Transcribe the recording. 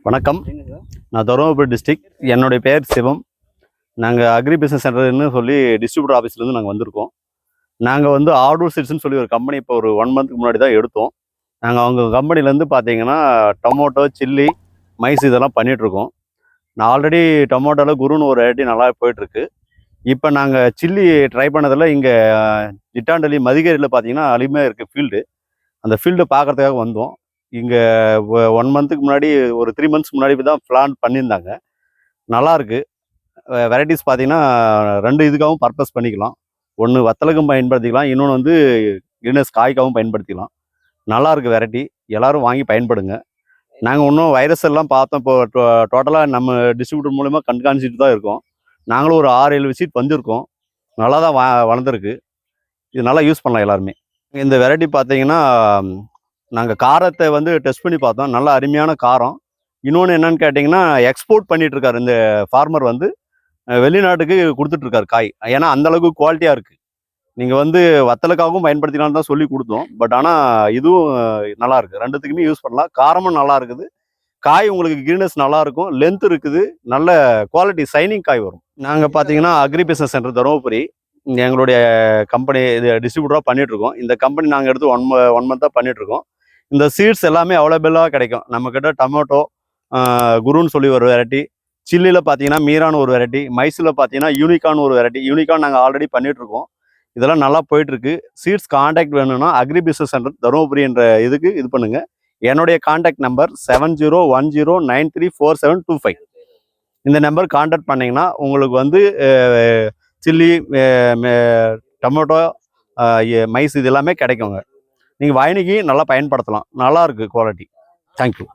வணக்கம். நான் தருமபுரி டிஸ்ட்ரிக்ட். என்னுடைய பெயர் சிவம். நாங்கள் அக்ரி பிஸ்னஸ் சென்டர்னு சொல்லி டிஸ்ட்ரிபியூட்டர் ஆஃபீஸ்லேருந்து நாங்கள் வந்திருக்கோம். நாங்கள் வந்து ஆடூர் சீட்ஸ்னு சொல்லி ஒரு கம்பெனி இப்போ ஒரு 1 மந்த்துக்கு முன்னாடி தான் எடுத்தோம். நாங்கள் அவங்க கம்பெனிலேருந்து பார்த்தீங்கன்னா டொமேட்டோ, சில்லி, மைஸ் இதெல்லாம் பண்ணிகிட்ருக்கோம். நான் ஆல்ரெடி டொமேட்டோவில் குருன்னு ஒரு வெரைட்டி நல்லா போயிட்டுருக்கு. இப்போ நாங்கள் சில்லி ட்ரை பண்ணதில் இங்கே ஜிட்டாண்டலி மதிகேரியில் பார்த்தீங்கன்னா அருமையாக இருக்குது ஃபீல்டு. அந்த ஃபீல்டு பார்க்குறதுக்காக வந்தோம். இங்கே 1 மந்த்துக்கு முன்னாடி ஒரு 3 மந்த்ஸ் முன்னாடி தான் பிளான் பண்ணியிருந்தாங்க. நல்லாயிருக்கு. வெரைட்டிஸ் பார்த்தீங்கன்னா 2 இதுக்காகவும் பர்பஸ் பண்ணிக்கலாம். ஒன்று வத்தலுக்கும் பயன்படுத்திக்கலாம், இன்னொன்று வந்து கிரீனஸ் காய்க்காகவும் பயன்படுத்திக்கலாம். நல்லாயிருக்கு வெரைட்டி. எல்லோரும் வாங்கி பயன்படுங்க. நாங்கள் இன்னும் வைரஸ் எல்லாம் பார்த்தோம். இப்போ டோட்டலாக நம்ம டிஸ்ட்ரிபியூட்டர் மூலமா கண்காணிச்சிட்டு தான் இருக்கோம். நாங்களும் ஒரு 6-7 விசிட் வந்திருக்கோம். நல்லா தான் வளர்ந்துருக்கு. இது நல்லா யூஸ் பண்ணலாம் எல்லாருமே. இந்த வெரைட்டி பார்த்தீங்கன்னா நாங்கள் காரத்தை வந்து டெஸ்ட் பண்ணி பார்த்தோம். நல்ல அருமையான காரம். இன்னொன்று என்னன்னு கேட்டிங்கன்னா எக்ஸ்போர்ட் பண்ணிகிட்ருக்காரு இந்த ஃபார்மர் வந்து வெளிநாட்டுக்கு கொடுத்துட்ருக்காரு காய். ஏன்னா அந்தளவுக்கு குவாலிட்டியாக இருக்குது. நீங்கள் வந்து வத்தலுக்காகவும் பயன்படுத்தினாலும் தான் சொல்லி கொடுத்தோம். பட் ஆனால் இதுவும் நல்லாயிருக்கு. 2த்துக்குமே யூஸ் பண்ணலாம். காரமும் நல்லா இருக்குது. காய் உங்களுக்கு கிரீனஸ் நல்லாயிருக்கும். லென்த் இருக்குது. நல்ல குவாலிட்டி சைனிங் காய் வரும். நாங்கள் பார்த்தீங்கன்னா அக்ரி பிஸ்னஸ் சென்டர் தருமபுரி எங்களுடைய கம்பெனி இது டிஸ்ட்ரிபியூட்டராக பண்ணிகிட்ருக்கோம். இந்த கம்பெனி நாங்கள் எடுத்து 1 மந்த்தாக பண்ணிகிட்ருக்கோம். இந்த சீட்ஸ் எல்லாமே அவைலபிளாக கிடைக்கும் நம்மக்கிட்ட. டொமேட்டோ குருன்னு சொல்லி ஒரு வெரைட்டி, சில்லியில் பார்த்தீங்கன்னா மீரான்னு ஒரு வெரைட்டி, மைஸில் பார்த்தீங்கன்னா யூனிகான்னு ஒரு வெரைட்டி. யூனிகான் நாங்கள் ஆல்ரெடி பண்ணிகிட்ருக்கோம். இதெல்லாம் நல்லா போயிட்டுருக்கு. சீட்ஸ் காண்டாக்ட் வேணும்னா அக்ரி பிஸ்னஸ் சென்டர் தருமபுரி என்ற இதுக்கு இது பண்ணுங்கள். என்னுடைய காண்டாக்ட் நம்பர் 7010934725. இந்த நம்பர் காண்டாக்ட் பண்ணிங்கன்னா உங்களுக்கு வந்து சில்லி, டொமேட்டோ, மைஸ் இது எல்லாமே கிடைக்குங்க. நீங்கள் வாங்கிக்கி நல்லா பயன்படுத்தலாம். நல்லாயிருக்கு குவாலிட்டி. தேங்க்யூ.